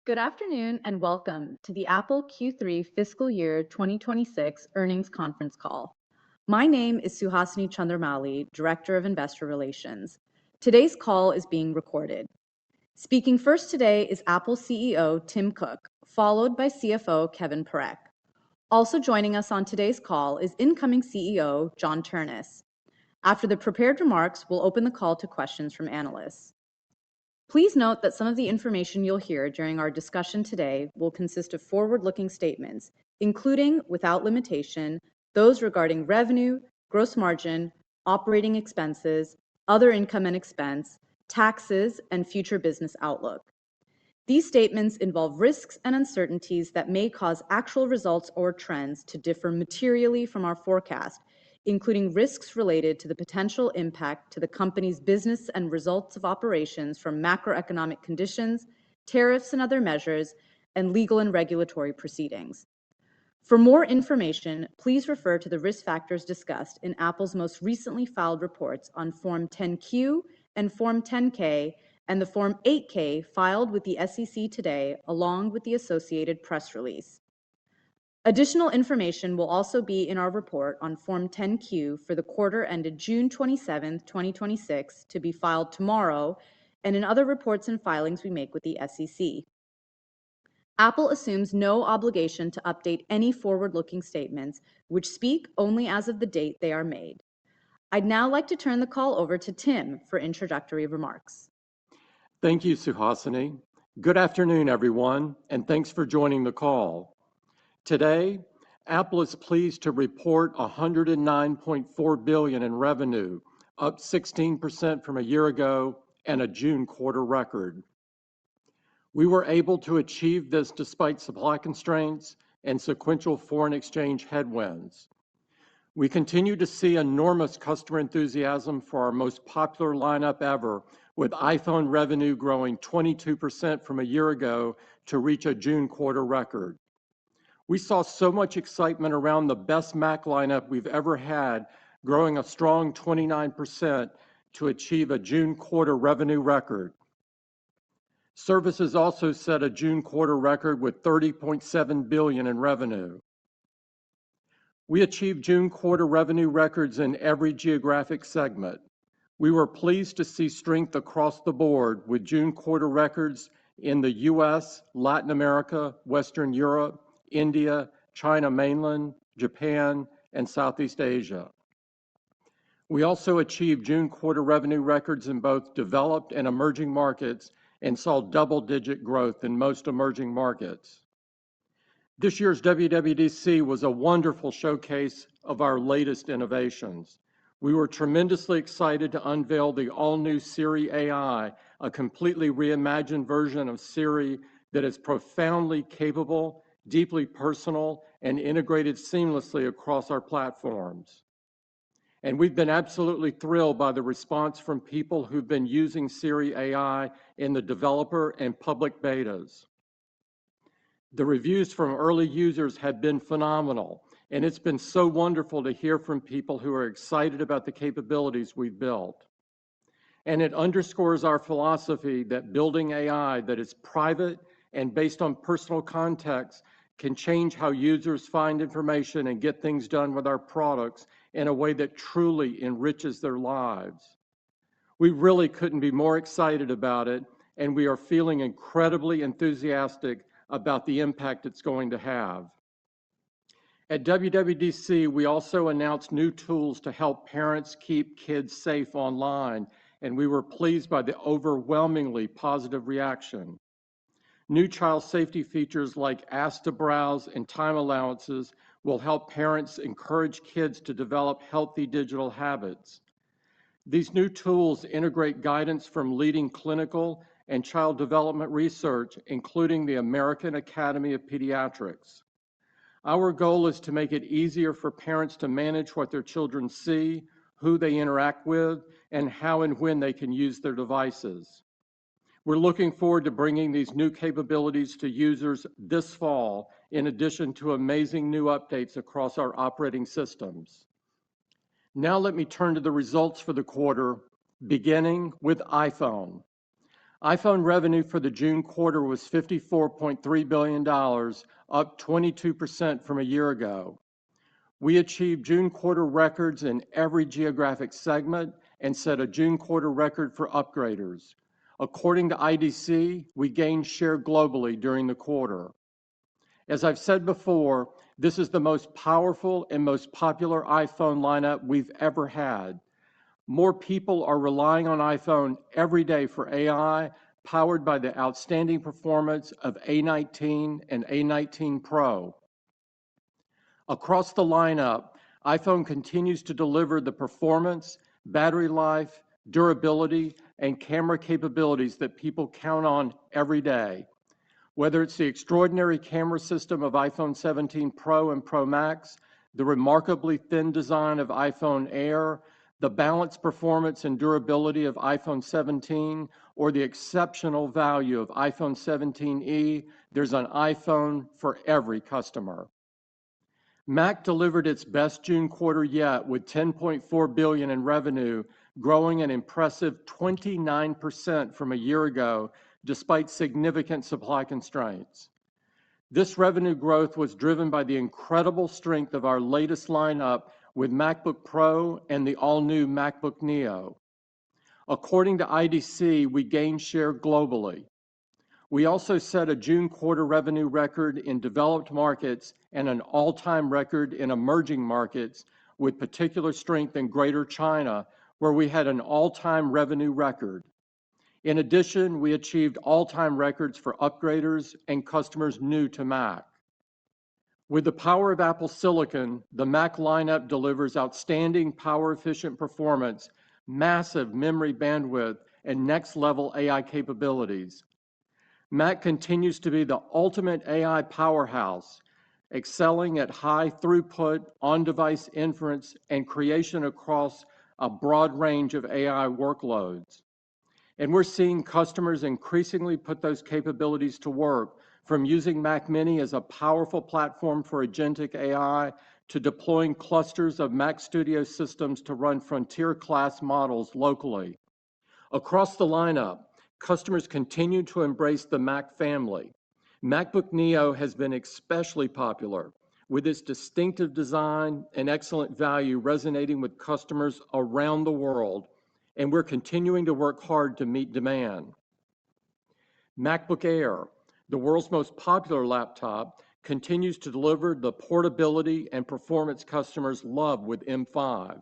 Good afternoon and welcome to the Apple Q3 Fiscal Year 2026 Earnings Conference Call. My name is Suhasini Chandramouli, Director of Investor Relations. Today's call is being recorded. Speaking first today is Apple CEO Tim Cook, followed by CFO Kevin Perek. Also joining us on today's call is incoming CEO John Ternus. After the prepared remarks, we'll open the call to questions from analysts. Please note that some of the information you'll hear during our discussion today will consist of forward-looking statements, including, without limitation, those regarding revenue, gross margin, operating expenses, other income and expense, taxes, and future business outlook. These statements involve risks and uncertainties that may cause actual results or trends to differ materially from our forecast, including risks related to the potential impact to the company's business and results of operations from macroeconomic conditions, tariffs and other measures, and legal and regulatory proceedings. For more information, please refer to the risk factors discussed in Apple's most recently filed reports on Form 10-Q and Form 10-K and the Form 8-K filed with the SEC today, along with the associated press release. Additional information will also be in our report on Form 10-Q for the quarter ended June 27, 2026, to be filed tomorrow, and in other reports and filings we make with the SEC. Apple assumes no obligation to update any forward-looking statements, which speak only as of the date they are made. I'd now like to turn the call over to Tim for introductory remarks. Thank you, Suhasini. Good afternoon, everyone, and thanks for joining the call. Today, Apple is pleased to report $109.4 billion in revenue, up 16% from a year ago and a June quarter record. We were able to achieve this despite supply constraints and sequential foreign exchange headwinds. We continue to see enormous customer enthusiasm for our most popular lineup ever, with iPhone revenue growing 22% from a year ago to reach a June quarter record. We saw so much excitement around the best Mac lineup we've ever had, growing a strong 29% to achieve a June quarter revenue record. Services also set a June quarter record with $30.7 billion in revenue. We achieved June quarter revenue records in every geographic segment. We were pleased to see strength across the board with June quarter records in the US, Latin America, Western Europe, India, China mainland, Japan, and Southeast Asia. We also achieved June quarter revenue records in both developed and emerging markets and saw double-digit growth in most emerging markets. This year's WWDC was a wonderful showcase of our latest innovations. We were tremendously excited to unveil the all-new Siri AI, a completely reimagined version of Siri that is profoundly capable, deeply personal, and integrated seamlessly across our platforms. And we've been absolutely thrilled by the response from people who've been using Siri AI in the developer and public betas. The reviews from early users have been phenomenal, and it's been so wonderful to hear from people who are excited about the capabilities we've built. And it underscores our philosophy that building AI that is private and based on personal context can change how users find information and get things done with our products in a way that truly enriches their lives. We really couldn't be more excited about it, and we are feeling incredibly enthusiastic about the impact it's going to have. At WWDC, we also announced new tools to help parents keep kids safe online, and we were pleased by the overwhelmingly positive reaction. New child safety features like Ask to Browse and time allowances will help parents encourage kids to develop healthy digital habits. These new tools integrate guidance from leading clinical and child development research, including the American Academy of Pediatrics. Our goal is to make it easier for parents to manage what their children see, who they interact with, and how and when they can use their devices. We're looking forward to bringing these new capabilities to users this fall, in addition to amazing new updates across our operating systems. Now let me turn to the results for the quarter, beginning with iPhone. iPhone revenue for the June quarter was $54.3 billion, up 22% from a year ago. We achieved June quarter records in every geographic segment and set a June quarter record for upgraders. According to IDC, we gained share globally during the quarter. As I've said before, this is the most powerful and most popular iPhone lineup we've ever had. More people are relying on iPhone every day for AI, powered by the outstanding performance of A19 and A19 Pro. Across the lineup, iPhone continues to deliver the performance, battery life, durability, and camera capabilities that people count on every day. Whether it's the extraordinary camera system of iPhone 17 Pro and Pro Max, the remarkably thin design of iPhone Air, the balanced performance and durability of iPhone 17, or the exceptional value of iPhone 17e, there's an iPhone for every customer. Mac delivered its best June quarter yet with $10.4 billion in revenue, growing an impressive 29% from a year ago, despite significant supply constraints. This revenue growth was driven by the incredible strength of our latest lineup with MacBook Pro and the all-new MacBook Neo. According to IDC, we gained share globally. We also set a June quarter revenue record in developed markets and an all-time record in emerging markets, with particular strength in Greater China, where we had an all-time revenue record. In addition, we achieved all-time records for upgraders and customers new to Mac. With the power of Apple Silicon, the Mac lineup delivers outstanding power-efficient performance, massive memory bandwidth, and next-level AI capabilities. Mac continues to be the ultimate AI powerhouse, excelling at high throughput, on-device inference, and creation across a broad range of AI workloads. And we're seeing customers increasingly put those capabilities to work, from using Mac Mini as a powerful platform for agentic AI to deploying clusters of Mac Studio systems to run frontier-class models locally. Across the lineup, customers continue to embrace the Mac family. MacBook Neo has been especially popular, with its distinctive design and excellent value resonating with customers around the world, and we're continuing to work hard to meet demand. MacBook Air, the world's most popular laptop, continues to deliver the portability and performance customers love with M5.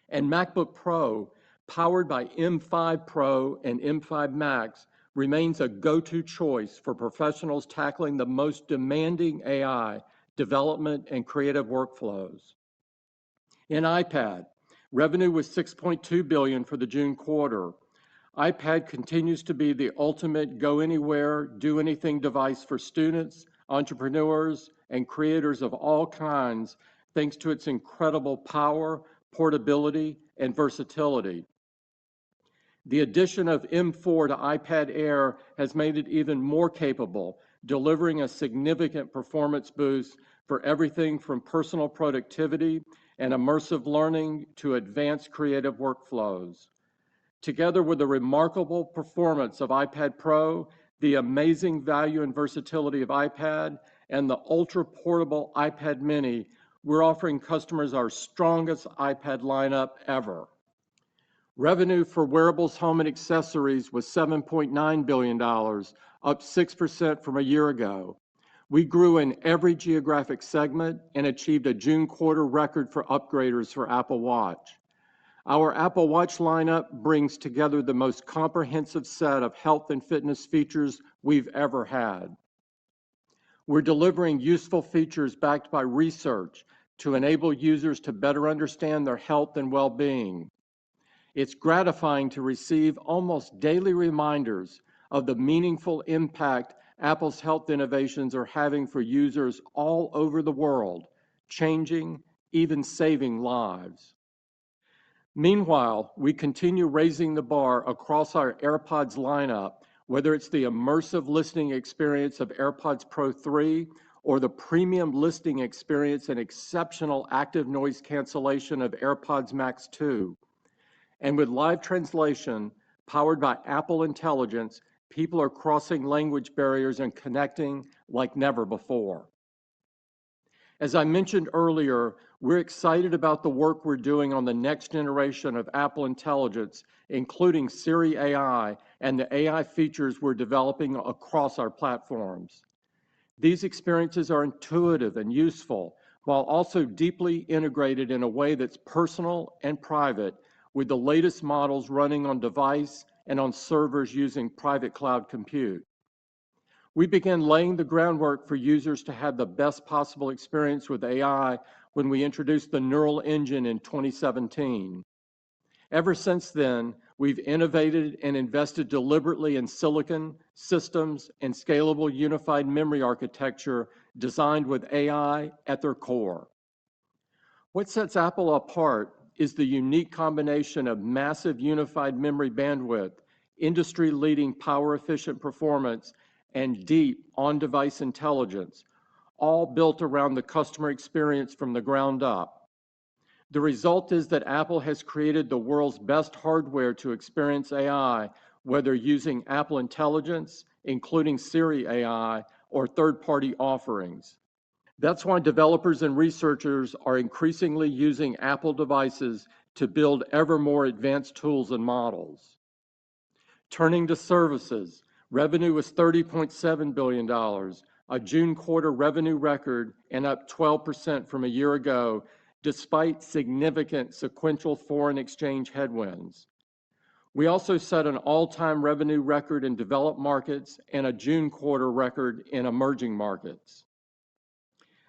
And MacBook Pro, powered by M5 Pro and M5 Max, remains a go-to choice for professionals tackling the most demanding AI development and creative workflows. In iPad, revenue was $6.2 billion for the June quarter. iPad continues to be the ultimate go-anywhere, do-anything device for students, entrepreneurs, and creators of all kinds, thanks to its incredible power, portability, and versatility. The addition of M4 to iPad Air has made it even more capable, delivering a significant performance boost for everything from personal productivity and immersive learning to advanced creative workflows. Together with the remarkable performance of iPad Pro, the amazing value and versatility of iPad, and the ultra-portable iPad mini, we're offering customers our strongest iPad lineup ever. Revenue for wearables, home, and accessories was $7.9 billion, up 6% from a year ago. We grew in every geographic segment and achieved a June quarter record for upgraders for Apple Watch. Our Apple Watch lineup brings together the most comprehensive set of health and fitness features we've ever had. We're delivering useful features backed by research to enable users to better understand their health and well-being. It's gratifying to receive almost daily reminders of the meaningful impact Apple's health innovations are having for users all over the world, changing, even saving lives. Meanwhile, we continue raising the bar across our AirPods lineup, whether it's the immersive listening experience of AirPods Pro 3 or the premium listening experience and exceptional active noise cancellation of AirPods Max 2. And with live translation, powered by Apple Intelligence, people are crossing language barriers and connecting like never before. As I mentioned earlier, we're excited about the work we're doing on the next generation of Apple Intelligence, including Siri AI and the AI features we're developing across our platforms. These experiences are intuitive and useful, while also deeply integrated in a way that's personal and private, with the latest models running on device and on servers using private cloud compute. We began laying the groundwork for users to have the best possible experience with AI when we introduced the Neural Engine in 2017. Ever since then, we've innovated and invested deliberately in silicon, systems, and scalable unified memory architecture designed with AI at their core. What sets Apple apart is the unique combination of massive unified memory bandwidth, industry-leading power-efficient performance, and deep on-device intelligence, all built around the customer experience from the ground up. The result is that Apple has created the world's best hardware to experience AI, whether using Apple Intelligence, including Siri AI, or third-party offerings. That's why developers and researchers are increasingly using Apple devices to build ever more advanced tools and models. Turning to services, revenue was $30.7 billion, a June quarter revenue record and up 12% from a year ago, despite significant sequential foreign exchange headwinds. We also set an all-time revenue record in developed markets and a June quarter record in emerging markets.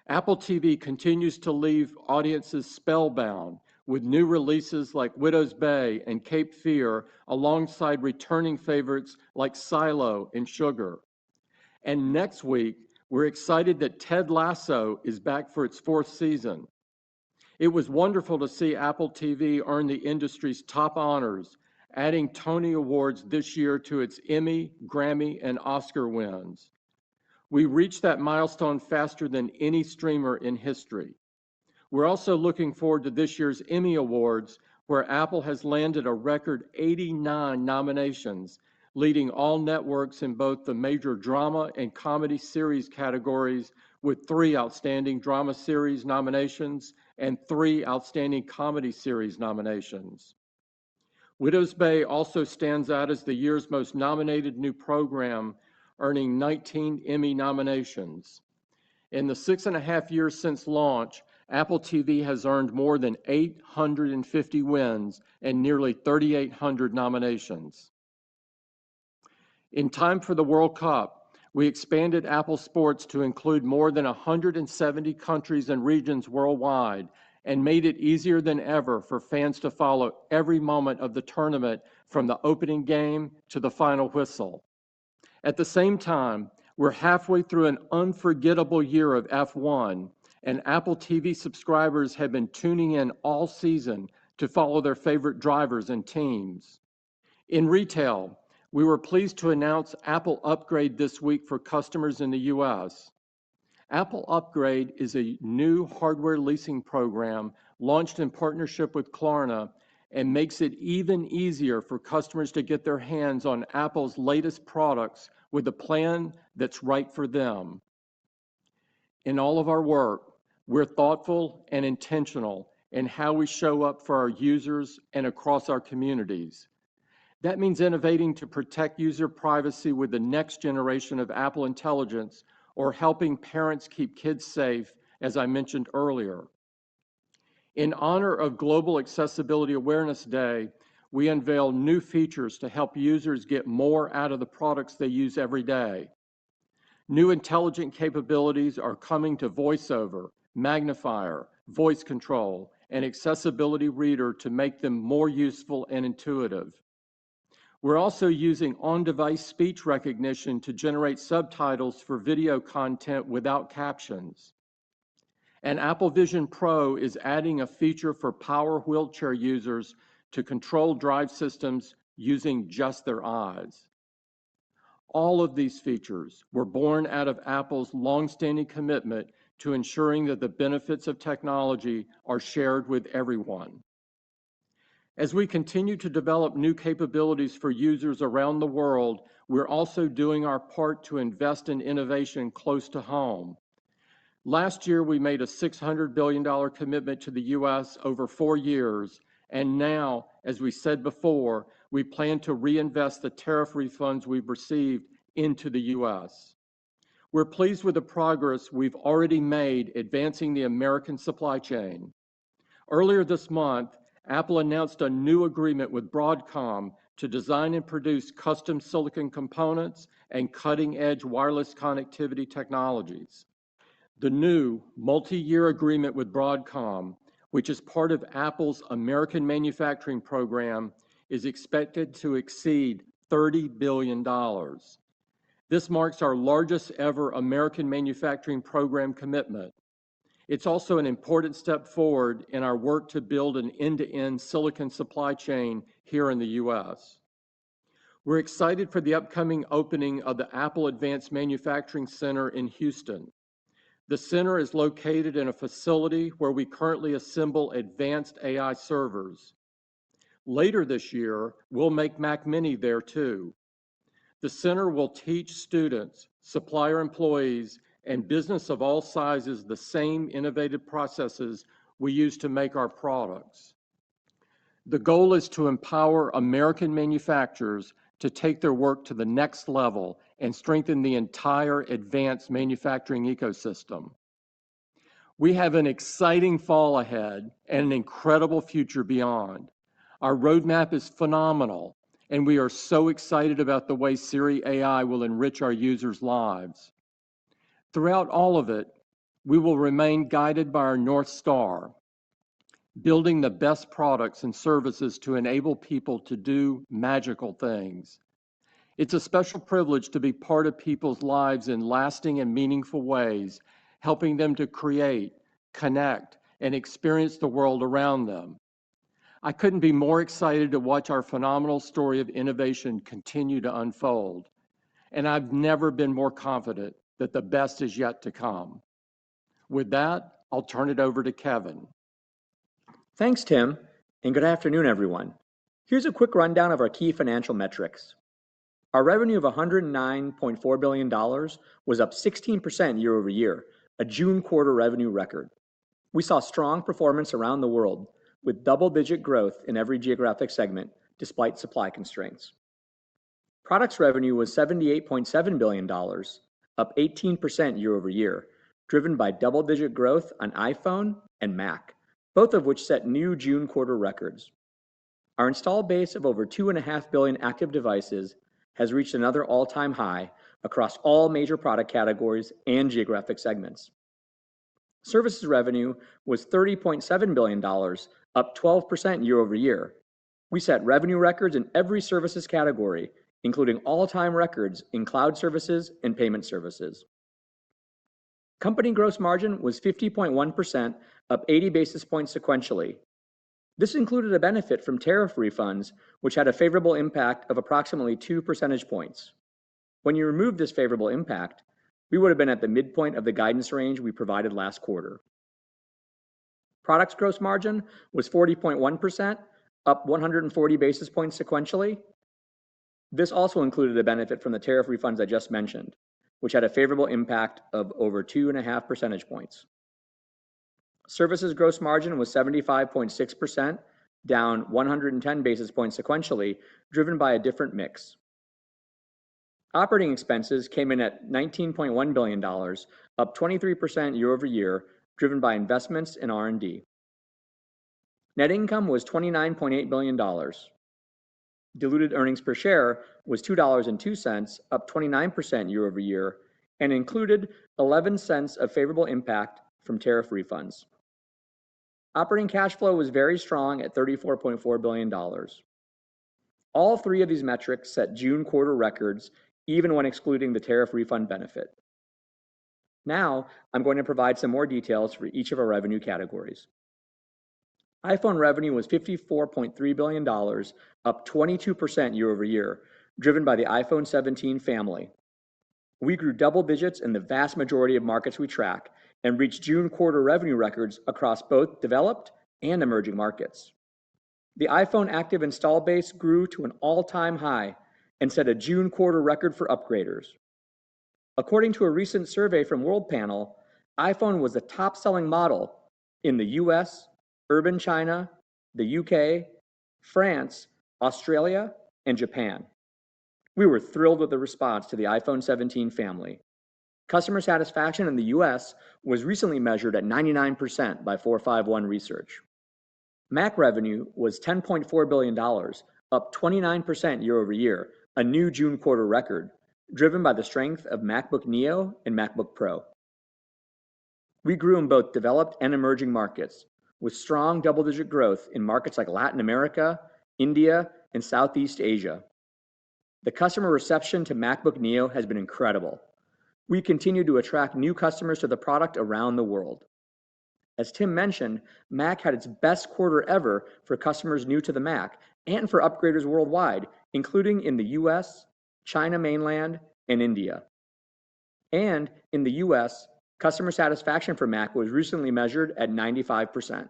Apple TV continues to leave audiences spellbound with new releases like Widow's Bay and Cape Fear, alongside returning favorites like Silo and Sugar. And next week, we're excited that Ted Lasso is back for its 4th season. It was wonderful to see Apple TV earn the industry's top honors, adding Tony Awards this year to its Emmy, Grammy, and Oscar wins. We reached that milestone faster than any streamer in history. We're also looking forward to this year's Emmy Awards, where Apple has landed a record 89 nominations, leading all networks in both the major drama and comedy series categories, with 3 outstanding drama series nominations and 3 outstanding comedy series nominations. Widow's Bay also stands out as the year's most nominated new program, earning 19 Emmy nominations. In the 6.5 years since launch, Apple TV has earned more than 850 wins and nearly 3,800 nominations. In time for the World Cup, we expanded Apple Sports to include more than 170 countries and regions worldwide and made it easier than ever for fans to follow every moment of the tournament, from the opening game to the final whistle. At the same time, we're halfway through an unforgettable year of F1, and Apple TV subscribers have been tuning in all season, to follow their favorite drivers and teams. In retail, we were pleased to announce Apple Upgrade this week for customers in the U.S. Apple Upgrade is a new hardware leasing program launched in partnership with Klarna and makes it even easier for customers to get their hands on Apple's latest products with a plan that's right for them. In all of our work, we're thoughtful and intentional in how we show up for our users and across our communities. That means innovating to protect user privacy with the next generation of Apple Intelligence, or helping parents keep kids safe, as I mentioned earlier. In honor of Global Accessibility Awareness Day, we unveil new features to help users get more out of the products they use every day. New intelligent capabilities are coming to VoiceOver, Magnifier, Voice Control, and Accessibility Reader to make them more useful and intuitive. We're also using on-device speech recognition to generate subtitles for video content without captions. And Apple Vision Pro is adding a feature for power wheelchair users to control drive systems using just their eyes. All of these features were born out of Apple's longstanding commitment to ensuring that the benefits of technology are shared with everyone. As we continue to develop new capabilities for users around the world, we're also doing our part to invest in innovation close to home. Last year, we made a $600 billion commitment to the U.S. over 4 years, and now, as we said before, we plan to reinvest the tariff refunds we've received into the U.S. We're pleased with the progress we've already made advancing the American supply chain. Earlier this month, Apple announced a new agreement with Broadcom to design and produce custom silicon components and cutting-edge wireless connectivity technologies. The new multi-year agreement with Broadcom, which is part of Apple's American Manufacturing Program, is expected to exceed $30 billion. This marks our largest ever American Manufacturing Program commitment. It's also an important step forward in our work to build an end-to-end silicon supply chain here in the U.S. We're excited for the upcoming opening of the Apple Advanced Manufacturing Center in Houston. The center is located in a facility where we currently assemble advanced AI servers. Later this year, we'll make Mac Mini there too. The center will teach students, supplier employees, and business of all sizes the same innovative processes we use to make our products. The goal is to empower American manufacturers to take their work to the next level and strengthen the entire advanced manufacturing ecosystem. We have an exciting fall ahead and an incredible future beyond. Our roadmap is phenomenal, and we are so excited about the way Siri AI will enrich our users' lives. Throughout all of it, we will remain guided by our North Star, building the best products and services to enable people to do magical things. It's a special privilege to be part of people's lives in lasting and meaningful ways, helping them to create, connect, and experience the world around them. I couldn't be more excited to watch our phenomenal story of innovation continue to unfold, and I've never been more confident that the best is yet to come. With that, I'll turn it over to Kevin. Thanks, Tim, and good afternoon, everyone. Here's a quick rundown of our key financial metrics. Our revenue of $109.4 billion was up 16% year over year, a June quarter revenue record. We saw strong performance around the world, with double-digit growth in every geographic segment, despite supply constraints. Products revenue was $78.7 billion, up 18% year over year, driven by double-digit growth on iPhone and Mac, both of which set new June quarter records. Our installed base of over 2.5 billion active devices has reached another all-time high across all major product categories and geographic segments. Services revenue was $30.7 billion, up 12% year over year. We set revenue records in every services category, including all-time records in cloud services and payment services. Company gross margin was 50.1%, up 80 basis points sequentially. This included a benefit from tariff refunds, which had a favorable impact of approximately 2 percentage points. When you remove this favorable impact, we would have been at the midpoint of the guidance range we provided last quarter. Products gross margin was 40.1%, up 140 basis points sequentially. This also included a benefit from the tariff refunds I just mentioned, which had a favorable impact of over 2.5 percentage points. Services gross margin was 75.6%, down 110 basis points sequentially, driven by a different mix. Operating expenses came in at $19.1 billion, up 23% year over year, driven by investments in R&D. Net income was $29.8 billion. Diluted earnings per share was $2.02, up 29% year over year, and included 11 cents of favorable impact from tariff refunds. Operating cash flow was very strong at $34.4 billion. All three of these metrics set June quarter records, even when excluding the tariff refund benefit. Now, I'm going to provide some more details for each of our revenue categories. iPhone revenue was $54.3 billion, up 22% year over year, driven by the iPhone 17 family. We grew double digits in the vast majority of markets we track and reached June quarter revenue records across both developed and emerging markets. The iPhone active install base grew to an all-time high and set a June quarter record for upgraders. According to a recent survey from World Panel, iPhone was the top-selling model in the US, urban China, the UK, France, Australia, and Japan. We were thrilled with the response to the iPhone 17 family. Customer satisfaction in the US was recently measured at 99% by 451 Research. Mac revenue was $10.4 billion, up 29% year over year, a new June quarter record, driven by the strength of MacBook Neo and MacBook Pro. We grew in both developed and emerging markets, with strong double-digit growth in markets like Latin America, India, and Southeast Asia. The customer reception to MacBook Neo has been incredible. We continue to attract new customers to the product around the world. As Tim mentioned, Mac had its best quarter ever for customers new to the Mac and for upgraders worldwide, including in the US, China mainland, and India. And in the US, customer satisfaction for Mac was recently measured at 95%.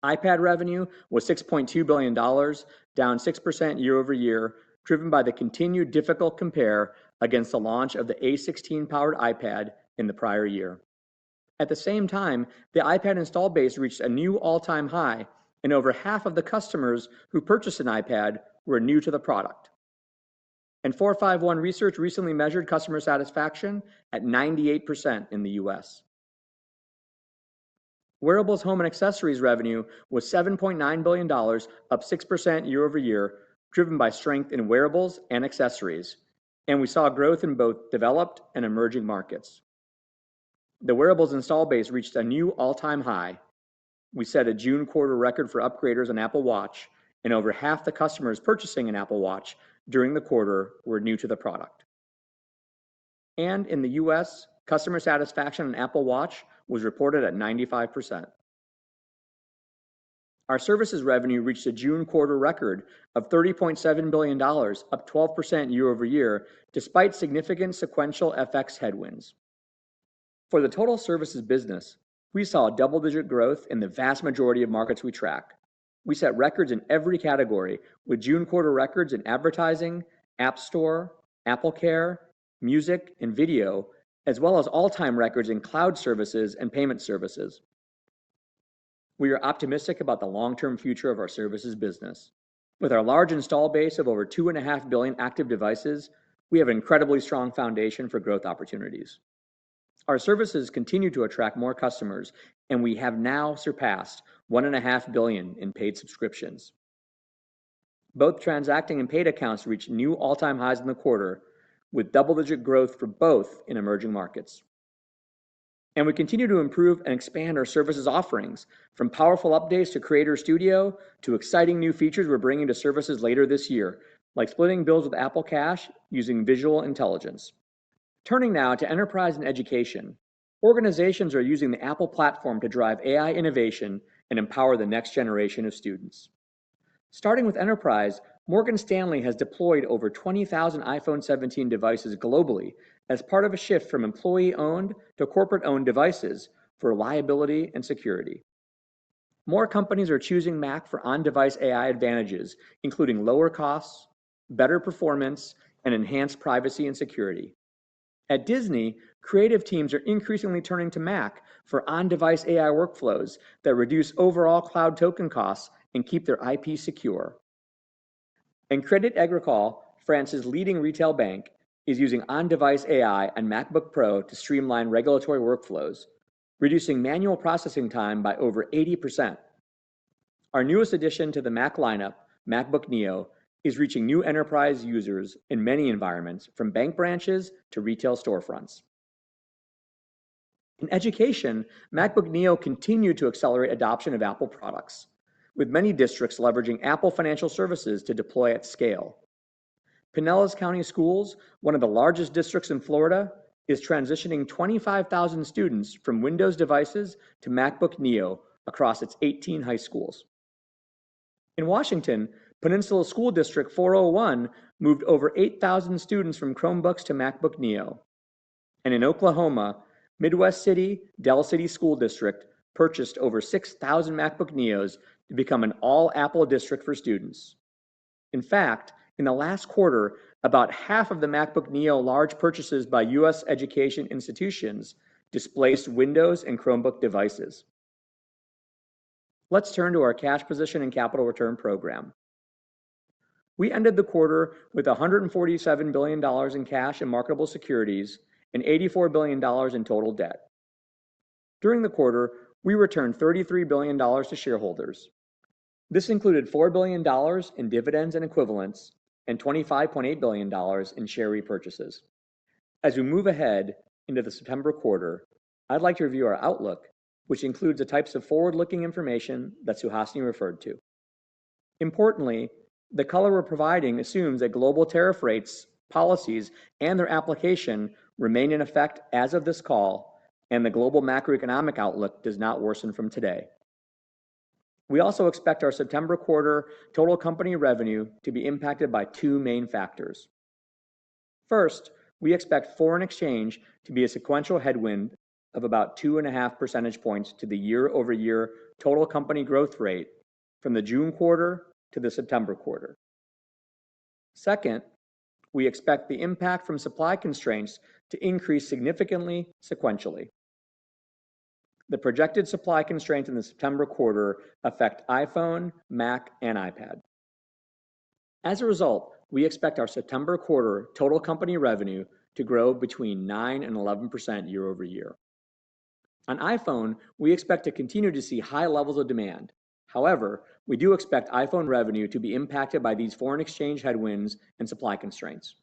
iPad revenue was $6.2 billion, down 6% year over year, driven by the continued difficult compare against the launch of the A16-powered iPad in the prior year. At the same time, the iPad install base reached a new all-time high, and over half of the customers who purchased an iPad were new to the product. And 451 Research recently measured customer satisfaction at 98% in the US. Wearables, home, and accessories revenue was $7.9 billion, up 6% year over year, driven by strength in wearables and accessories, and we saw growth in both developed and emerging markets. The wearables install base reached a new all-time high. We set a June quarter record for upgraders on Apple Watch, and over half the customers purchasing an Apple Watch during the quarter were new to the product. And in the US, customer satisfaction on Apple Watch was reported at 95%. Our services revenue reached a June quarter record of $30.7 billion, up 12% year over year, despite significant sequential FX headwinds. For the total services business, we saw double-digit growth in the vast majority of markets we track. We set records in every category, with June quarter records in advertising, App Store, AppleCare, music, and video, as well as all-time records in cloud services and payment services. We are optimistic about the long-term future of our services business. With our large install base of over 2.5 billion active devices, we have an incredibly strong foundation for growth opportunities. Our services continue to attract more customers, and we have now surpassed 1.5 billion in paid subscriptions. Both transacting and paid accounts reached new all-time highs in the quarter, with double-digit growth for both in emerging markets. And we continue to improve and expand our services offerings, from powerful updates to Creator Studio to exciting new features we're bringing to services later this year, like splitting bills with Apple Cash using visual intelligence. Turning now to enterprise and education, organizations are using the Apple platform to drive AI innovation and empower the next generation of students. Starting with enterprise, Morgan Stanley has deployed over 20,000 iPhone 17 devices globally as part of a shift from employee-owned to corporate-owned devices for reliability and security. More companies are choosing Mac for on-device AI advantages, including lower costs, better performance, and enhanced privacy and security. At Disney, creative teams are increasingly turning to Mac for on-device AI workflows that reduce overall cloud token costs and keep their IP secure. And Crédit Agricole, France's leading retail bank, is using on-device AI on MacBook Pro to streamline regulatory workflows, reducing manual processing time by over 80%. Our newest addition to the Mac lineup, MacBook Neo, is reaching new enterprise users in many environments, from bank branches to retail storefronts. In education, MacBook Neo continued to accelerate adoption of Apple products, with many districts leveraging Apple Financial Services to deploy at scale. Pinellas County Schools, one of the largest districts in Florida, is transitioning 25,000 students from Windows devices to MacBook Neo across its 18 high schools. In Washington, Peninsula School District 401 moved over 8,000 students from Chromebooks to MacBook Neo. And in Oklahoma, Midwest City, Del City School District purchased over 6,000 MacBook Neos to become an all-Apple district for students. In fact, in the last quarter, about half of the MacBook Neo large purchases by U.S. education institutions displaced Windows and Chromebook devices. Let's turn to our cash position and capital return program. We ended the quarter with $147 billion in cash and marketable securities and $84 billion in total debt. During the quarter, we returned $33 billion to shareholders. This included $4 billion in dividends and equivalents and $25.8 billion in share repurchases. As we move ahead into the September quarter, I'd like to review our outlook, which includes the types of forward-looking information that Suhasini referred to. Importantly, the color we're providing assumes that global tariff rates, policies, and their application remain in effect as of this call, and the global macroeconomic outlook does not worsen from today. We also expect our September quarter total company revenue to be impacted by two main factors. First, we expect foreign exchange to be a sequential headwind of about 2.5 percentage points to the year-over-year total company growth rate from the June quarter to the September quarter. Second, we expect the impact from supply constraints to increase significantly sequentially. The projected supply constraints in the September quarter affect iPhone, Mac, and iPad. As a result, we expect our September quarter total company revenue to grow between 9 and 11% year over year. On iPhone, we expect to continue to see high levels of demand. However, we do expect iPhone revenue to be impacted by these foreign exchange headwinds and supply constraints.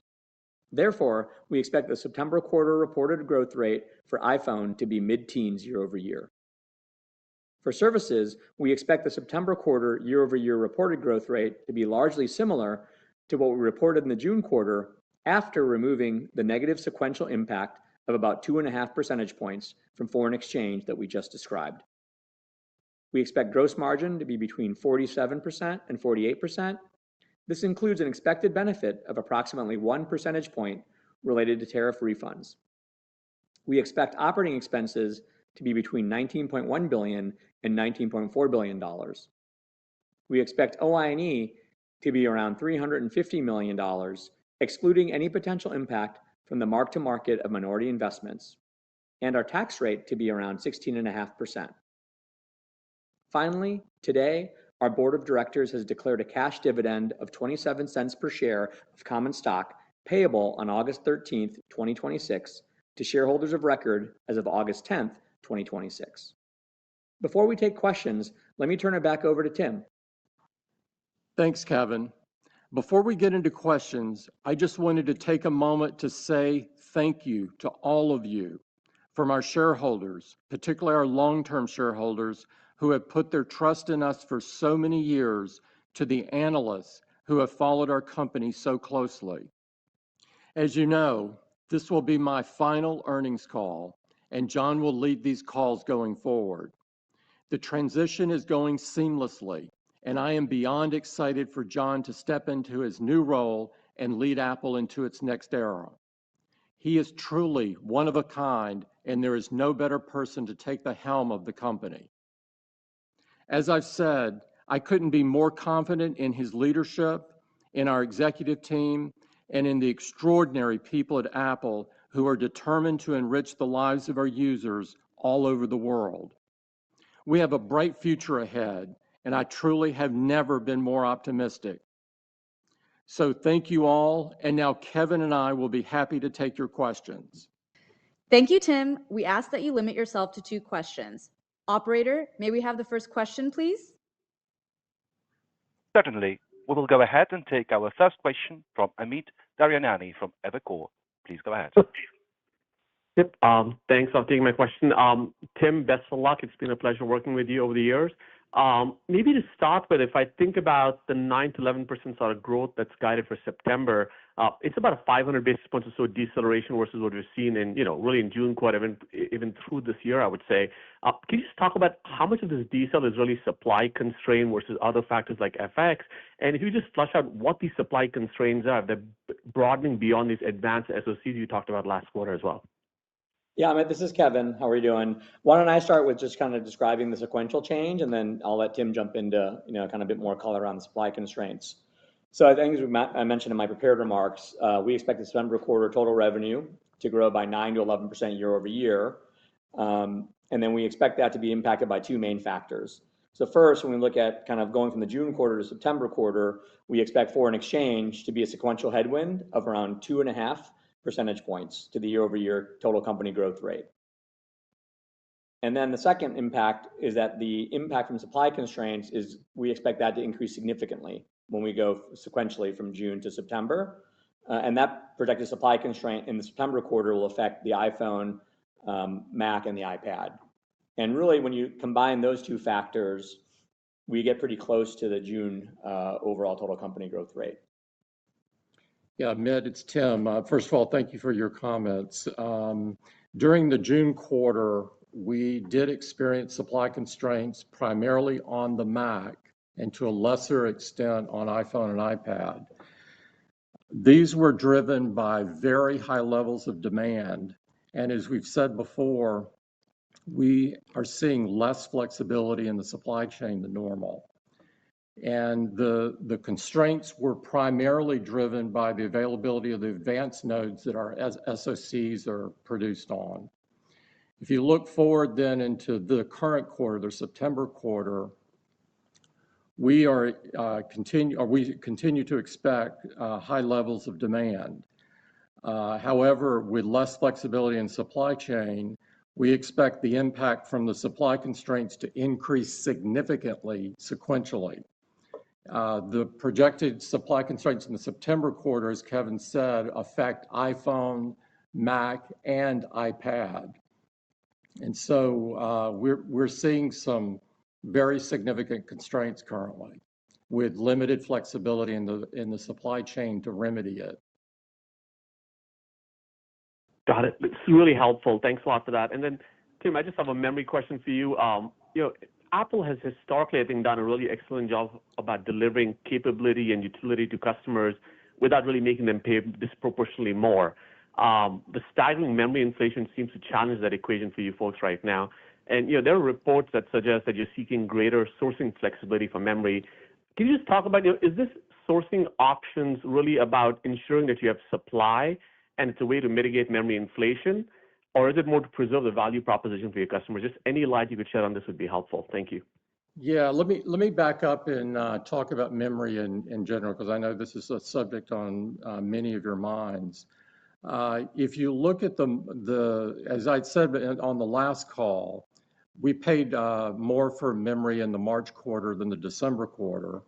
Therefore, we expect the September quarter reported growth rate for iPhone to be mid-teens year over year. For services, we expect the September quarter year-over-year reported growth rate to be largely similar to what we reported in the June quarter after removing the negative sequential impact of about 2.5 percentage points from foreign exchange that we just described. We expect gross margin to be between 47% and 48%. This includes an expected benefit of approximately 1 percentage point related to tariff refunds. We expect operating expenses to be between $19.1 billion and $19.4 billion. We expect OI&E to be around $350 million, excluding any potential impact from the mark-to-market of minority investments, and our tax rate to be around 16.5%. Finally, today, our board of directors has declared a cash dividend of 27 cents per share of common stock payable on August 13th, 2026 to shareholders of record as of August 10th, 2026. Before we take questions, let me turn it back over to Tim. Thanks, Kevin. Before we get into questions, I just wanted to take a moment to say thank you to all of you from our shareholders, particularly our long-term shareholders who have put their trust in us for so many years, to the analysts who have followed our company so closely. As you know, this will be my final earnings call, and John will lead these calls going forward. The transition is going seamlessly, and I am beyond excited for John to step into his new role and lead Apple into its next era. He is truly one of a kind, and there is no better person to take the helm of the company. As I've said, I couldn't be more confident in his leadership, in our executive team, and in the extraordinary people at Apple who are determined to enrich the lives of our users all over the world. We have a bright future ahead, and I truly have never been more optimistic. So thank you all, and now Kevin and I will be happy to take your questions. Thank you, Tim. We ask that you limit yourself to 2 questions. Operator, may we have the first question, please? Certainly. We will go ahead and take our first question from Amit Daryanani from Evercore. Please go ahead. Yep. Thanks for taking my question. Tim, best of luck. It's been a pleasure working with you over the years. Maybe to start with, if I think about the 9 to 11% sort of growth that's guided for September, it's about a 500 basis points or so deceleration versus what we've seen in, really in June quarter, even through this year, I would say. Can you just talk about how much of this decel is really supply constraint versus other factors like FX? And if you just flush out what these supply constraints are, they're broadening beyond these advanced SoCs you talked about last quarter as well. Yeah, Amit, this is Kevin. How are you doing? Why don't I start with just kind of describing the sequential change, and then I'll let Tim jump into, kind of a bit more color around the supply constraints. So I think, as I mentioned in my prepared remarks, we expect the September quarter total revenue to grow by 9 to 11% year over year. And then we expect that to be impacted by 2 main factors. So first, when we look at kind of going from the June quarter to September quarter, we expect foreign exchange to be a sequential headwind of around 2.5 percentage points to the year-over-year total company growth rate. And then the second impact is that the impact from supply constraints is we expect that to increase significantly when we go sequentially from June to September. And that projected supply constraint in the September quarter will affect the iPhone, Mac, and the iPad. And really, when you combine those 2 factors, we get pretty close to the June overall total company growth rate. Yeah, Amit, it's Tim. First of all, thank you for your comments. During the June quarter, we did experience supply constraints primarily on the Mac and to a lesser extent on iPhone and iPad. These were driven by very high levels of demand. And as we've said before, we are seeing less flexibility in the supply chain than normal. And the constraints were primarily driven by the availability of the advanced nodes that our SoCs are produced on. If you look forward then into the current quarter, the September quarter, we continue to expect high levels of demand. However, with less flexibility in supply chain, we expect the impact from the supply constraints to increase significantly sequentially. The projected supply constraints in the September quarter, as Kevin said, affect iPhone, Mac, and iPad. And so we're seeing some very significant constraints currently with limited flexibility in the supply chain to remedy it. Got it. It's really helpful. Thanks a lot for that. And then, Tim, I just have a memory question for you. Apple has historically, I think, done a really excellent job about delivering capability and utility to customers without really making them pay disproportionately more. The staggering memory inflation seems to challenge that equation for you folks right now. And there are reports that suggest that you're seeking greater sourcing flexibility for memory. Can you just talk about, is this sourcing options really about ensuring that you have supply and it's a way to mitigate memory inflation? Or is it more to preserve the value proposition for your customers? Just any light you could shed on this would be helpful. Thank you. Yeah, let me back up and talk about memory in general, because I know this is a subject on many of your minds. If you look at as I said on the last call, we paid more for memory in the March quarter than the December quarter.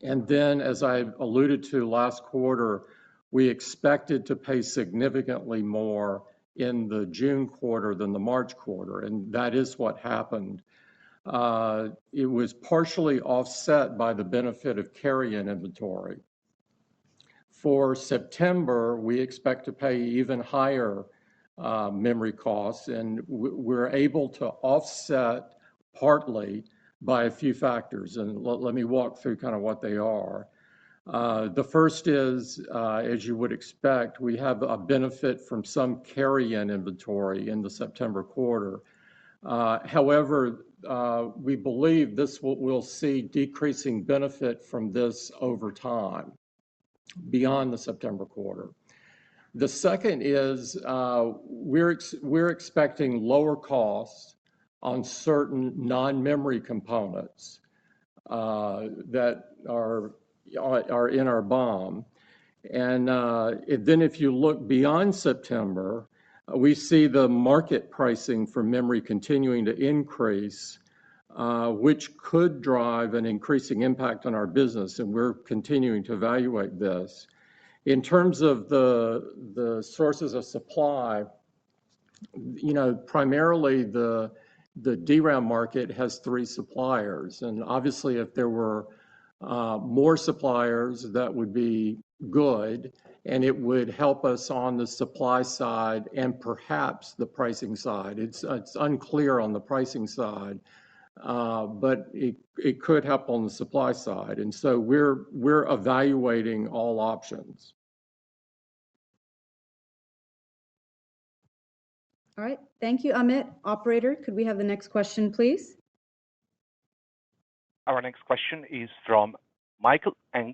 And then, as I alluded to last quarter, we expected to pay significantly more in the June quarter than the March quarter, and that is what happened. It was partially offset by the benefit of carry-in inventory. For September, we expect to pay even higher memory costs, and we're able to offset partly by a few factors, and let me walk through kind of what they are. The first is, as you would expect, we have a benefit from some carry-in inventory in the September quarter. However, we believe we'll see decreasing benefit from this over time beyond the September quarter. The second is we're expecting lower costs on certain non-memory components that are in our BOM. And then if you look beyond September, we see the market pricing for memory continuing to increase, which could drive an increasing impact on our business, and we're continuing to evaluate this. In terms of the sources of supply, primarily the DRAM market has 3 suppliers, and obviously if there were more suppliers, that would be good, and it would help us on the supply side and perhaps the pricing side. It's unclear on the pricing side, but it could help on the supply side, and so we're evaluating all options. All right, thank you, Amit. Operator, could we have the next question, please? Our next question is from Michael Ng,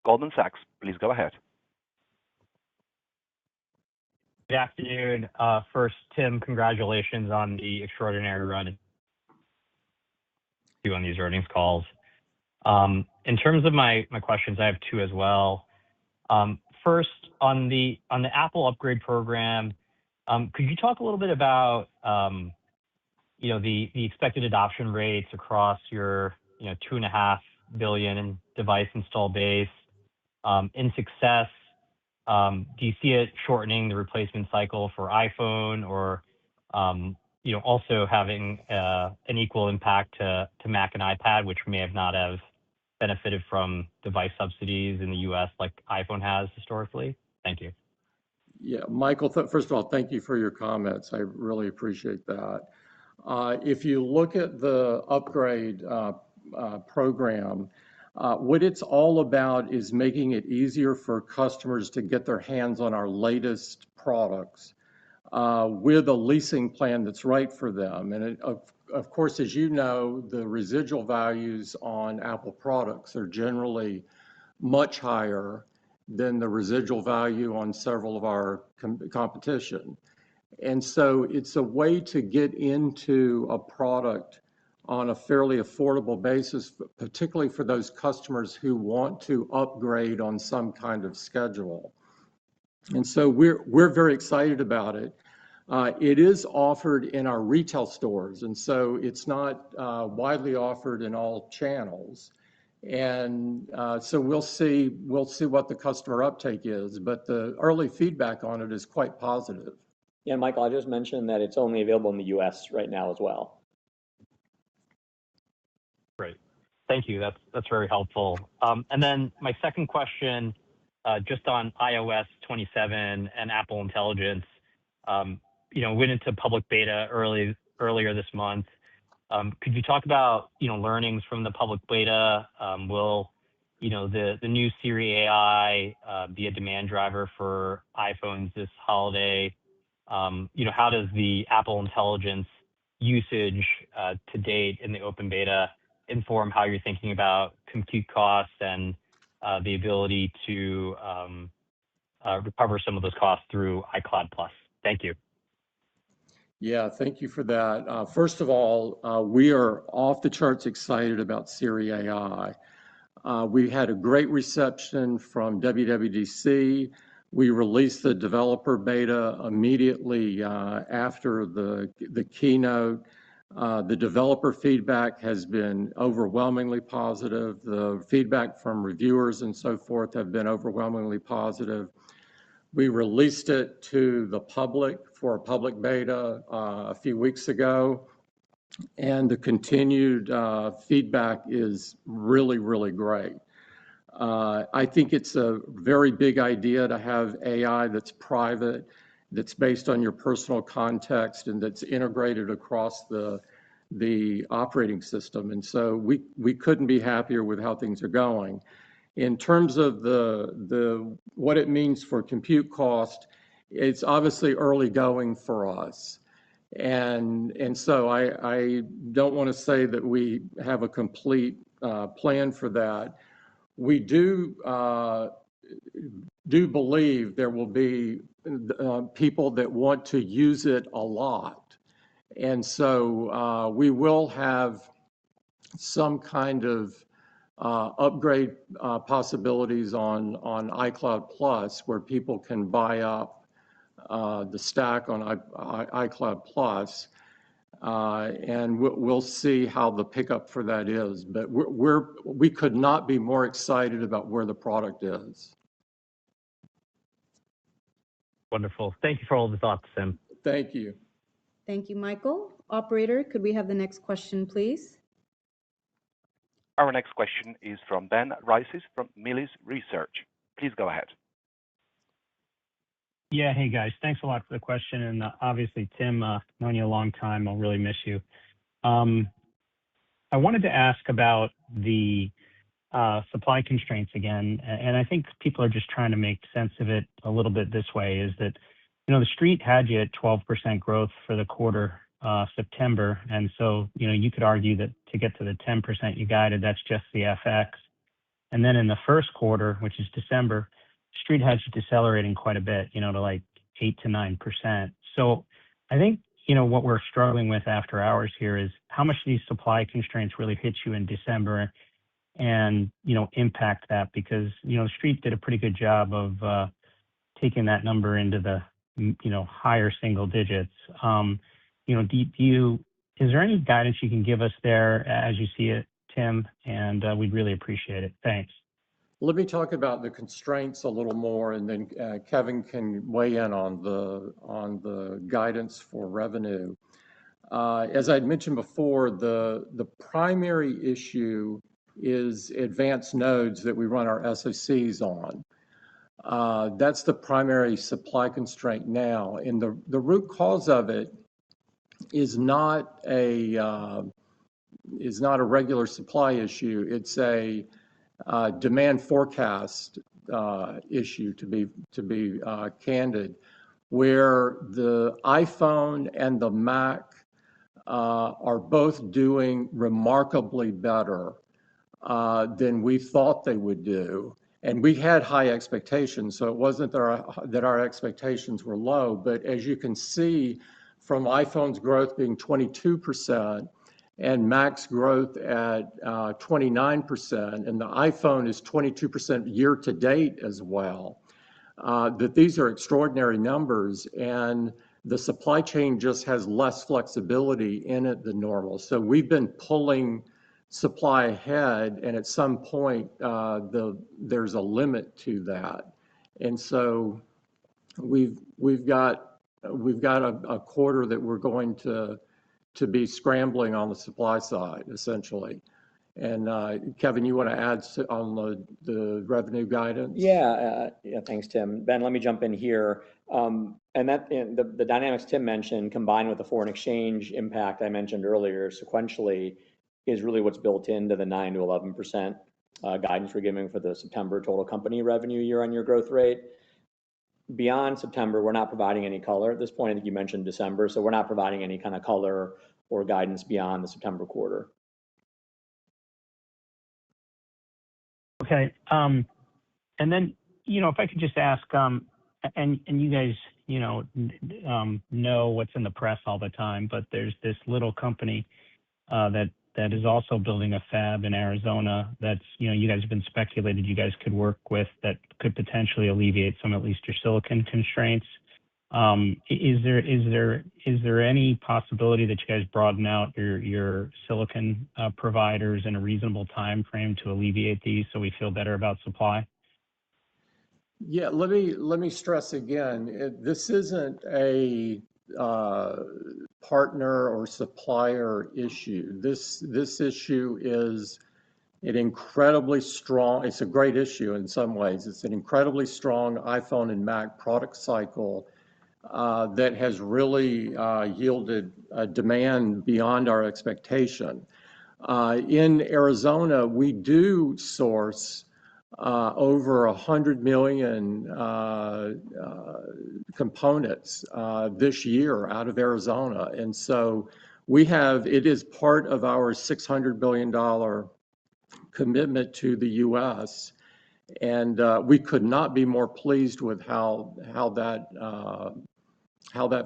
Goldman Sachs. Please go ahead. Good afternoon. First, Tim, congratulations on the extraordinary run on these earnings calls. In terms of my questions, I have 2 as well. First, on the Apple upgrade program, could you talk a little bit about the expected adoption rates across your 2.5 billion device install base? In success, do you see it shortening the replacement cycle for iPhone, or also having an equal impact to Mac and iPad, which may have not have benefited from device subsidies in the US like iPhone has historically? Thank you. Yeah, Michael, first of all, thank you for your comments. I really appreciate that. If you look at the upgrade program, what it's all about is making it easier for customers to get their hands on our latest products with a leasing plan that's right for them. And of course, as you know, the residual values on Apple products are generally much higher than the residual value on several of our competition. And so it's a way to get into a product on a fairly affordable basis, particularly for those customers who want to upgrade on some kind of schedule. And so we're very excited about it. It is offered in our retail stores, and so it's not widely offered in all channels. And so we'll see what the customer uptake is, but the early feedback on it is quite positive. Yeah, Michael, I just mentioned that it's only available in the US right now as well. Great. Thank you. That's very helpful. And then my second question, just on iOS 27 and Apple Intelligence, went into public beta earlier this month. Could you talk about learnings from the public beta? Will the new Siri AI be a demand driver for iPhones this holiday? How does the Apple Intelligence usage to date in the open beta inform how you're thinking about compute costs and the ability to recover some of those costs through iCloud Plus? Thank you. Yeah, thank you for that. First of all, we are off the charts excited about Siri AI. We had a great reception from WWDC. We released the developer beta immediately after the keynote. The developer feedback has been overwhelmingly positive. The feedback from reviewers and so forth have been overwhelmingly positive. We released it to the public for a public beta a few weeks ago, and the continued feedback is really, really great. I think it's a very big idea to have AI that's private, that's based on your personal context, and that's integrated across the the operating system. And so we couldn't be happier with how things are going. In terms of the what it means for compute cost, it's obviously early going for us. And so I don't want to say that we have a complete plan for that. We do believe there will be people that want to use it a lot. And so we will have some kind of upgrade possibilities on iCloud Plus, where people can buy up the stack on iCloud Plus, and we'll see how the pickup for that is. But we could not be more excited about where the product is. Wonderful. Thank you for all the thoughts, Tim. Thank you. Thank you, Michael. Operator, could we have the next question, please? Our next question is from Ben Reitzes from Melius Research. Please go ahead. Yeah, hey guys, thanks a lot for the question. And obviously, Tim, known you a long time, I'll really miss you. I wanted to ask about the supply constraints again, and I think people are just trying to make sense of it a little bit this way, is that, the street had you at 12% growth for the quarter, September. And so, you could argue that to get to the 10% you guided, that's just the FX. And then in the first quarter, which is December, street had you decelerating quite a bit, to like 8 to 9%. So I think, what we're struggling with after hours here is how much these supply constraints really hit you in December and, impact that, because, the street did a pretty good job of taking that number into the, higher single digits. Is there any guidance you can give us there as you see it, Tim? And we'd really appreciate it. Thanks. Let me talk about the constraints a little more, and then Kevin can weigh in on the guidance for revenue. As I'd mentioned before, the primary issue is advanced nodes that we run our SoCs on. That's the primary supply constraint now, and the root cause of it is not a regular supply issue. It's a demand forecast issue, to be candid, where the iPhone and the Mac are both doing remarkably better than we thought they would do. And we had high expectations, so it wasn't that our expectations were low. But as you can see from iPhone's growth being 22%, and Mac's growth at 29%, and the iPhone is 22% year to date as well, that these are extraordinary numbers, and the supply chain just has less flexibility in it than normal. So we've been pulling supply ahead, and at some point, there's a limit to that. And so we've got a quarter that we're going to be scrambling on the supply side, essentially. And Kevin, you want to add on the revenue guidance? Yeah, thanks, Tim. Ben, let me jump in here. And the dynamics Tim mentioned, combined with the foreign exchange impact I mentioned earlier, sequentially, is really what's built into the 9 to 11% guidance we're giving for the September total company revenue year-on-year growth rate. Beyond September, we're not providing any color at this point. I think you mentioned December, so we're not providing any kind of color or guidance beyond the September quarter. Okay. And then, if I could just ask, and you guys, know what's in the press all the time, but there's this little company that is also building a fab in Arizona that's, you guys have been speculated you guys could work with, that could potentially alleviate some, at least your silicon constraints. Is there any possibility that you guys broaden out your silicon providers in a reasonable time frame to alleviate these, so we feel better about supply? Yeah, let me stress again, this isn't a partner or supplier issue. This issue is an incredibly strong, it's a great issue in some ways. It's an incredibly strong iPhone and Mac product cycle that has really yielded demand beyond our expectation. In Arizona, we do source over 100 million components this year out of Arizona. And so it is part of our $600 billion commitment to the U.S. And we could not be more pleased with how that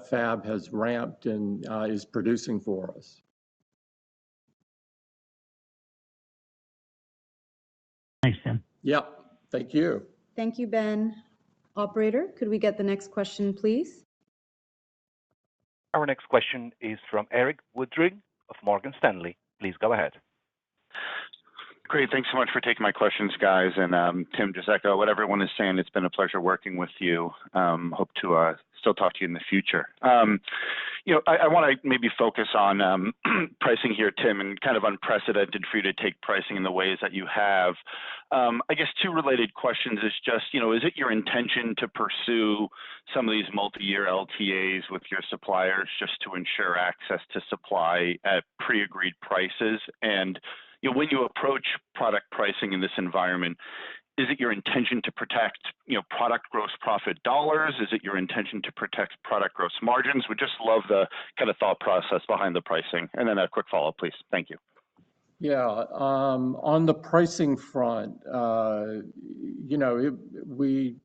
fab has ramped and is producing for us. Thanks, Tim. Yep, thank you. Thank you, Ben. Operator, could we get the next question, please? Our next question is from Eric Woodring of Morgan Stanley. Please go ahead. Great. Thanks so much for taking my questions, guys. And Tim, just echo what everyone is saying. It's been a pleasure working with you. Hope to still talk to you in the future. I want to maybe focus on pricing here, Tim, and kind of unprecedented for you to take pricing in the ways that you have. I guess two related questions is just, is it your intention to pursue some of these multi-year LTAs with your suppliers just to ensure access to supply at pre-agreed prices? And when you approach product pricing in this environment, is it your intention to protect, product gross profit dollars? Is it your intention to protect product gross margins? We just love the kind of thought process behind the pricing. And then a quick follow-up, please. Thank you. Yeah, on the pricing front, we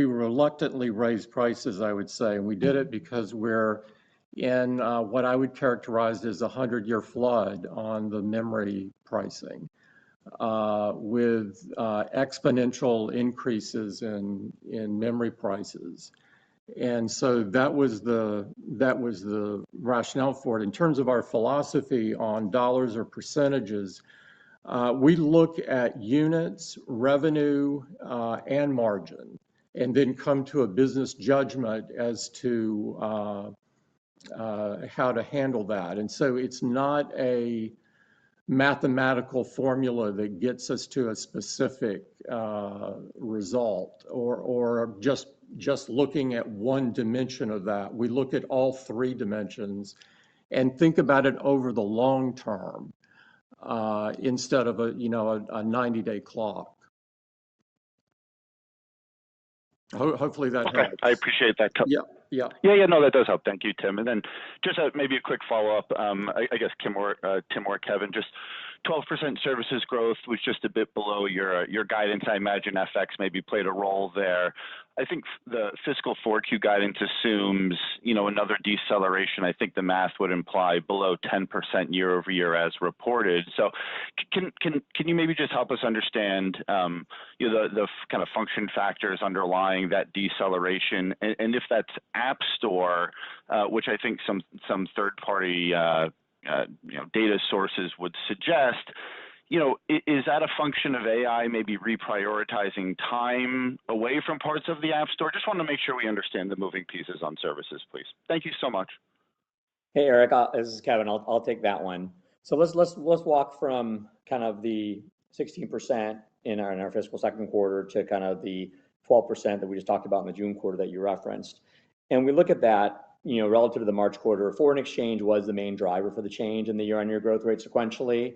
reluctantly raised prices, I would say, and we did it because we're in what I would characterize as a 100-year flood on the memory pricing, with exponential increases in memory prices. And so that was the rationale for it. In terms of our philosophy on dollars or percentages, we look at units, revenue, and margin, and then come to a business judgment as to how to handle that. And so it's not a mathematical formula that gets us to a specific result, or just looking at one dimension of that. We look at all three dimensions and think about it over the long term instead of a 90-day clock. Hopefully that helps. I appreciate that. Yeah, no, that does help. Thank you, Tim. And then just maybe a quick follow-up, I guess Tim or Kevin, just 12% services growth was just a bit below your guidance. I imagine FX maybe played a role there. I think the fiscal 4Q guidance assumes, another deceleration. I think the math would imply below 10% year over year as reported. So can you maybe just help us understand the kind of function factors underlying that deceleration, and if that's App Store, which I think some third-party data sources would suggest, is that a function of AI maybe reprioritizing time away from parts of the App Store? Just want to make sure we understand the moving pieces on services, please. Thank you so much. Hey, Eric, this is Kevin. I'll take that one. So let's walk from kind of the 16% in our fiscal second quarter to kind of the 12% that we just talked about in the June quarter that you referenced. And we look at that, relative to the March quarter. Foreign exchange was the main driver for the change in the year-on-year growth rate sequentially.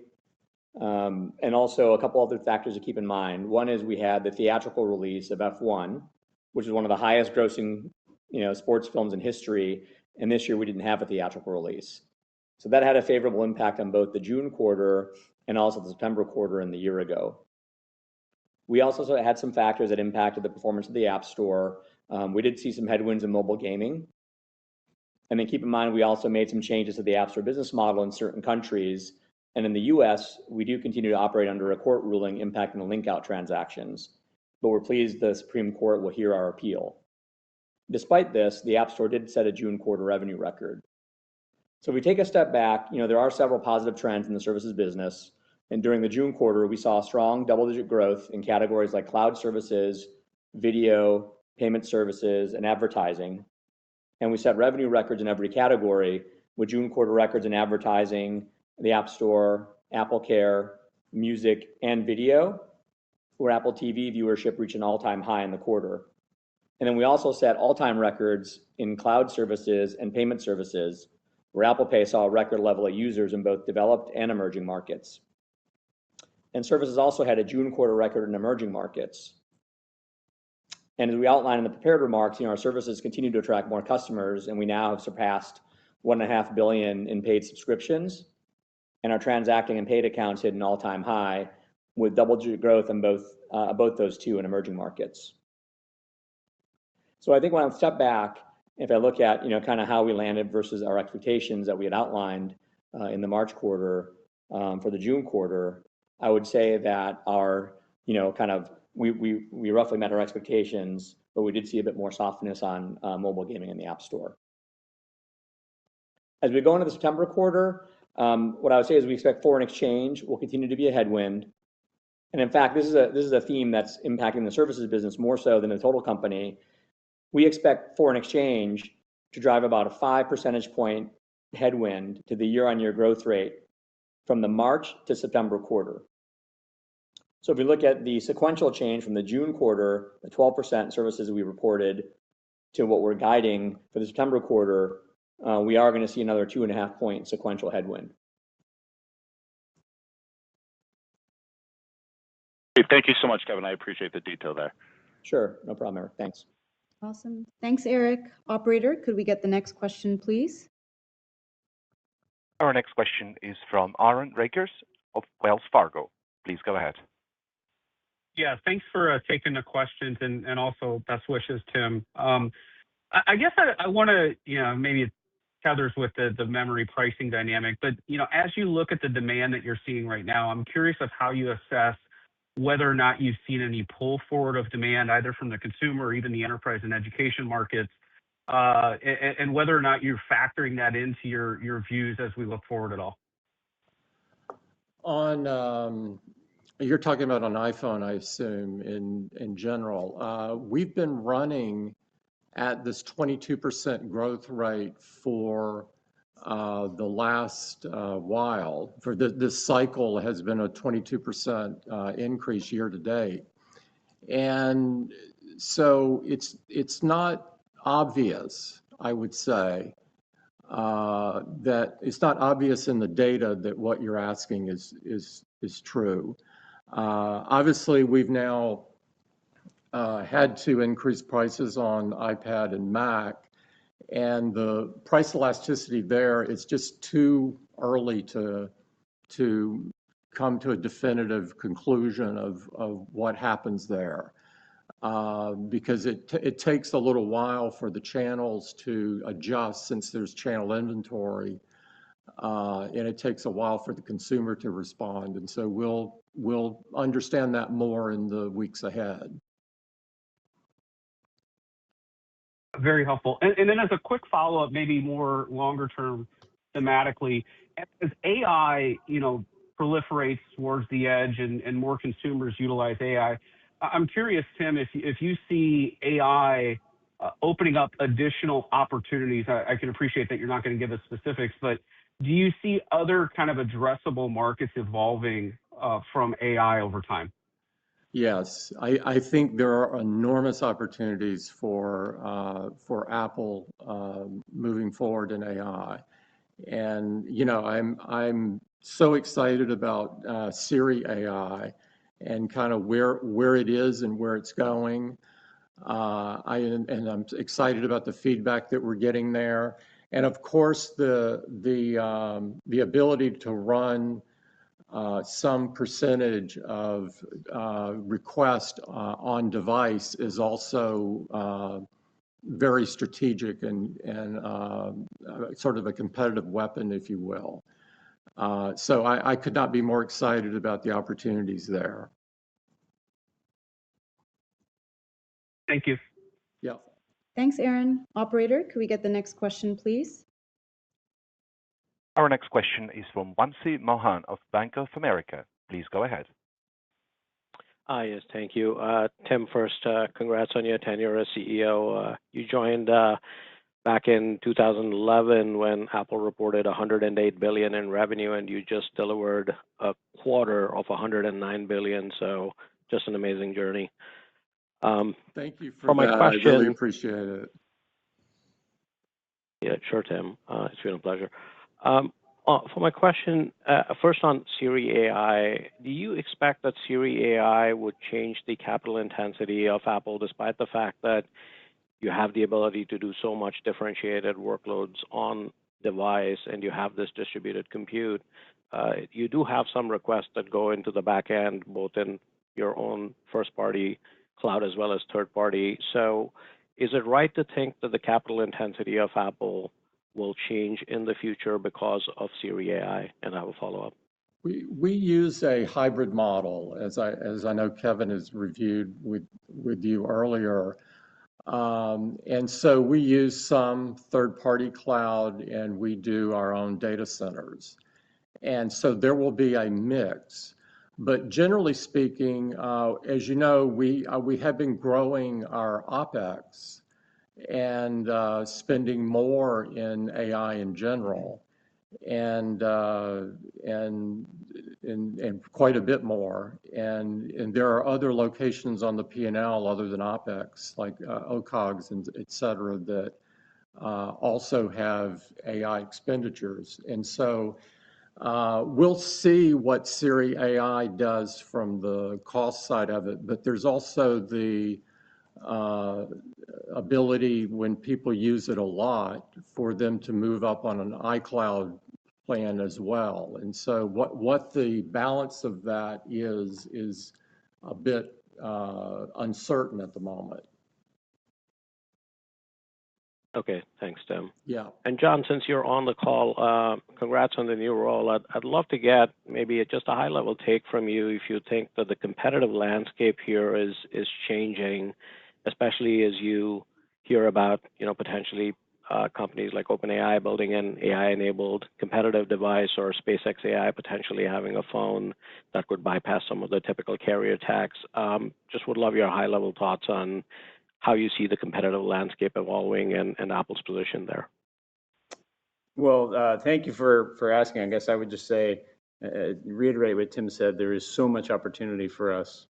And also a couple other factors to keep in mind. One is we had the theatrical release of F1, which is one of the highest grossing, sports films in history. And this year we didn't have a theatrical release. So that had a favorable impact on both the June quarter and also the September quarter in the year ago. We also had some factors that impacted the performance of the App Store. We did see some headwinds in mobile gaming. And then keep in mind, we also made some changes to the App Store business model in certain countries. And in the US, we do continue to operate under a court ruling impacting the link out transactions. But we're pleased the Supreme Court will hear our appeal. Despite this, the App Store did set a June quarter revenue record. So if we take a step back, there are several positive trends in the services business. And during the June quarter, we saw strong double-digit growth in categories like cloud services, video, payment services, and advertising. And we set revenue records in every category, with June quarter records in advertising, the App Store, Apple Care, music, and video, where Apple TV viewership reached an all-time high in the quarter. And then we also set all-time records in cloud services and payment services, where Apple Pay saw a record level of users in both developed and emerging markets. And services also had a June quarter record in emerging markets. And as we outlined in the prepared remarks, our services continue to attract more customers, and we now have surpassed 1.5 billion in paid subscriptions, and our transacting and paid accounts hit an all-time high with double-digit growth in both those two in emerging markets. So I think when I step back, if I look at kind of how we landed versus our expectations that we had outlined in the March quarter for the June quarter, I would say that our we roughly met our expectations, but we did see a bit more softness on mobile gaming in the App Store. As we go into the September quarter, what I would say is we expect foreign exchange will continue to be a headwind. And in fact, this is a theme that's impacting the services business more so than the total company. We expect foreign exchange to drive about a 5 percentage point headwind to the year-on-year growth rate from the March to September quarter. So if we look at the sequential change from the June quarter, the 12% services we reported, to what we're guiding for the September quarter, we are going to see another 2.5 point sequential headwind. Thank you so much, Kevin. I appreciate the detail there. Sure, no problem, Eric. Thanks. Awesome. Thanks, Eric. Operator, could we get the next question, please? Our next question is from Aaron Rakers of Wells Fargo. Please go ahead. Yeah, thanks for taking the questions and also best wishes, Tim. I guess I want to, maybe it tethers with the memory pricing dynamic, but, as you look at the demand that you're seeing right now, I'm curious of how you assess whether or not you've seen any pull forward of demand, either from the consumer or even the enterprise and education markets, and whether or not you're factoring that into your views as we look forward at all. You're talking about an iPhone, I assume, in general. We've been running at this 22% growth rate for the last while. For this cycle has been a 22% increase year to date. And so it's not obvious, I would say, that it's not obvious in the data that what you're asking is true. Obviously, we've now had to increase prices on iPad and Mac, and the price elasticity there, it's just too early to come to a definitive conclusion of what happens there. Because it takes a little while for the channels to adjust since there's channel inventory, and it takes a while for the consumer to respond. And so we'll understand that more in the weeks ahead. Very helpful. And then as a quick follow-up, maybe more longer term thematically, as AI, proliferates towards the edge and more consumers utilize AI, I'm curious, Tim, if you see AI opening up additional opportunities. I can appreciate that you're not going to give us specifics, but do you see other kind of addressable markets evolving from AI over time? Yes, I think there are enormous opportunities for Apple moving forward in AI, and I'm so excited about Siri AI and kind of where it is and where it's going. I'm excited about the feedback that we're getting there, and of course the ability to run some percentage of request on device is also very strategic and sort of a competitive weapon, if you will. So I could not be more excited about the opportunities there. Thank you. Yeah. Thanks, Aaron. Operator, could we get the next question, please? Our next question is from Wamsi Mohan of Bank of America. Please go ahead. Yes, thank you. Tim, first, congrats on your tenure as CEO. You joined back in 2011 when Apple reported $108 billion in revenue, and you just delivered a quarter of $109 billion. So just an amazing journey. Thank you For for my that. I really question, appreciate it. yeah, sure, Tim. It's been a pleasure. For my question, first on Siri AI, do you expect that Siri AI would change the capital intensity of Apple, despite the fact that you have the ability to do so much differentiated workloads on device and you have this distributed compute? You do have some requests that go into the back end, both in your own first-party cloud as well as third-party. So is it right to think that the capital intensity of Apple will change in the future because of Siri AI? And I will follow up. We use a hybrid model, as I know Kevin has reviewed with you earlier. And so we use some third-party cloud, and we do our own data centers. And so there will be a mix. But generally speaking, as you know, we have been growing our OpEx and spending more in AI in general, and quite a bit more. And there are other locations on the P&L other than OpEx, like OCOGs and et cetera, that also have AI expenditures. And so we'll see what Siri AI does from the cost side of it, but there's also the ability, when people use it a lot, for them to move up on an iCloud plan as well. And so what the balance of that is a bit uncertain at the moment. Okay, thanks, Tim. Yeah. And John, since you're on the call, congrats on the new role. I'd love to get maybe just a high-level take from you if you think that the competitive landscape here is changing, especially as you hear about, potentially companies like OpenAI building an AI-enabled competitive device, or SpaceX AI potentially having a phone that could bypass some of the typical carrier tax. Just would love your high-level thoughts on how you see the competitive landscape evolving and Apple's position there. Well, thank you for asking. I guess I would just say, reiterate what Tim said. There is so much opportunity for us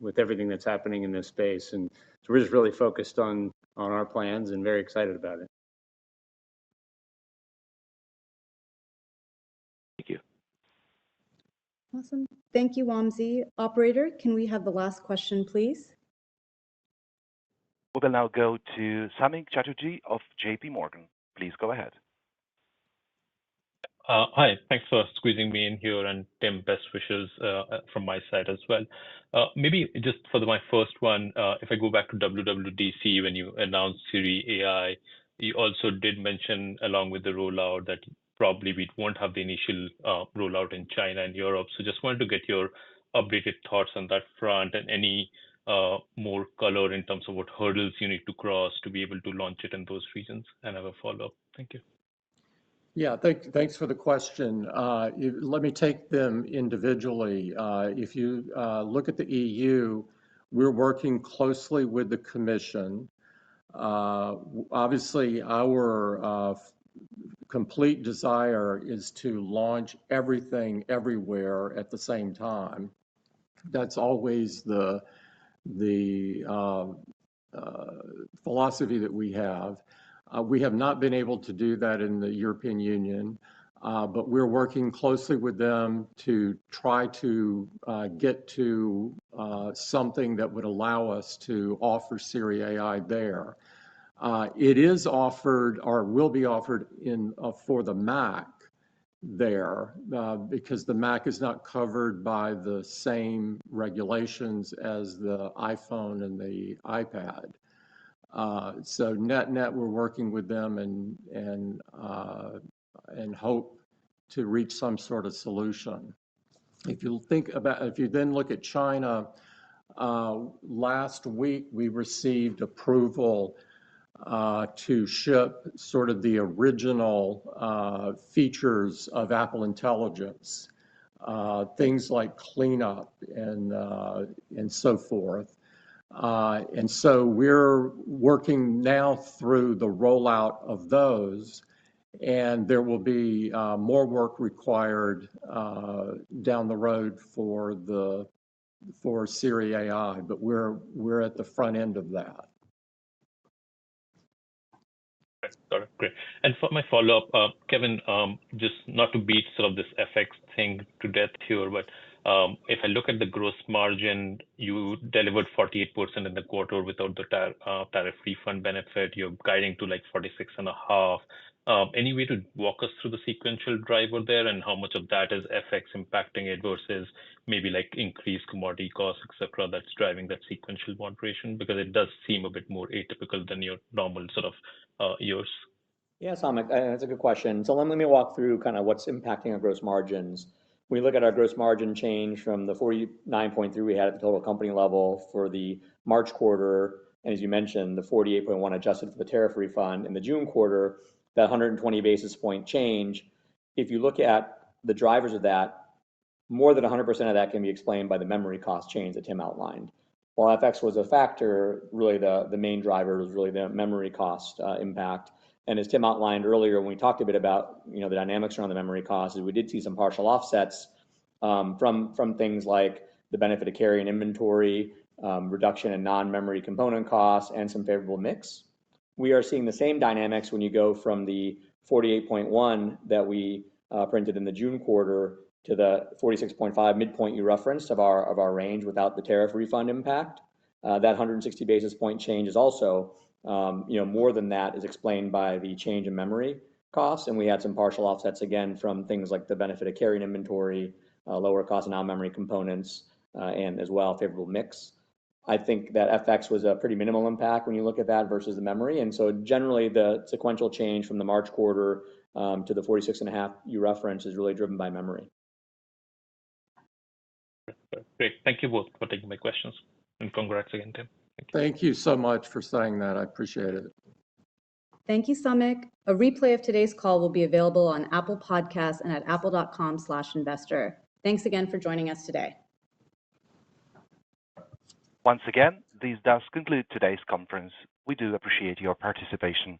with everything that's happening in this space, and so we're just really focused on our plans and very excited about it. Thank you. Awesome. Thank you, Wamsi. Operator, can we have the last question, please? We will now go to Samik Chatterjee of JP Morgan. Please go ahead. Hi, thanks for squeezing me in here, and Tim, best wishes from my side as well. Maybe just for my first one, if I go back to WWDC, when you announced Siri AI, you also did mention, along with the rollout, that probably we won't have the initial rollout in China and Europe. So just wanted to get your updated thoughts on that front, and any more color in terms of what hurdles you need to cross to be able to launch it in those regions. And I have a follow-up. Thank you. Yeah, thanks for the question. Let me take them individually. If you look at the EU, we're working closely with the Commission. Obviously, our complete desire is to launch everything everywhere at the same time. That's always the philosophy that we have. We have not been able to do that in the European Union, but we're working closely with them to try to get to something that would allow us to offer Siri AI there. It is offered, or will be offered, for the Mac there, because the Mac is not covered by the same regulations as the iPhone and the iPad. So net, we're working with them and hope to reach some sort of solution. If you then look at China, last week we received approval to ship sort of the original features of Apple Intelligence, things like cleanup and so forth. And so we're working now through the rollout of those, and there will be more work required down the road for the for Siri AI, but we're at the front end of that. Got it. Great. And for my follow-up, Kevin, just not to beat sort of this FX thing to death here, but if I look at the gross margin, you delivered 48% in the quarter without the tariff refund benefit. You're guiding to like 46.5. Any way to walk us through the sequential driver there and how much of that is FX impacting it versus maybe like increased commodity costs, et cetera, that's driving that sequential moderation? Because it does seem a bit more atypical than your normal sort of years. Yeah, Samik, that's a good question. So let me walk through kind of what's impacting our gross margins. We look at our gross margin change from the 49.3 we had at the total company level for the March quarter, and as you mentioned, the 48.1 adjusted for the tariff refund in the June quarter, that 120 basis point change. If you look at the drivers of that, more than 100% of that can be explained by the memory cost change that Tim outlined. While FX was a factor, really the main driver was really the memory cost impact. And as Tim outlined earlier, when we talked a bit about the dynamics around the memory costs, we did see some partial offsets from things like the benefit of carrying inventory, reduction in non-memory component costs, and some favorable mix. We are seeing the same dynamics when you go from the 48.1 that we printed in the June quarter to the 46.5 midpoint you referenced of our range without the tariff refund impact. That 160 basis point change is also more than that is explained by the change in memory costs, and we had some partial offsets again from things like the benefit of carrying inventory, lower cost of non-memory components, and as well favorable mix. I think that FX was a pretty minimal impact when you look at that versus the memory, and so generally the sequential change from the March quarter to the 46.5 you referenced is really driven by memory. Great. Thank you both for taking my questions, and congrats again, Tim. Thank you so much for saying that. I appreciate it. Thank you, Samik. A replay of today's call will be available on Apple Podcasts and at apple.com/investor. Thanks again for joining us today. Once again, this does conclude today's conference. We do appreciate your participation.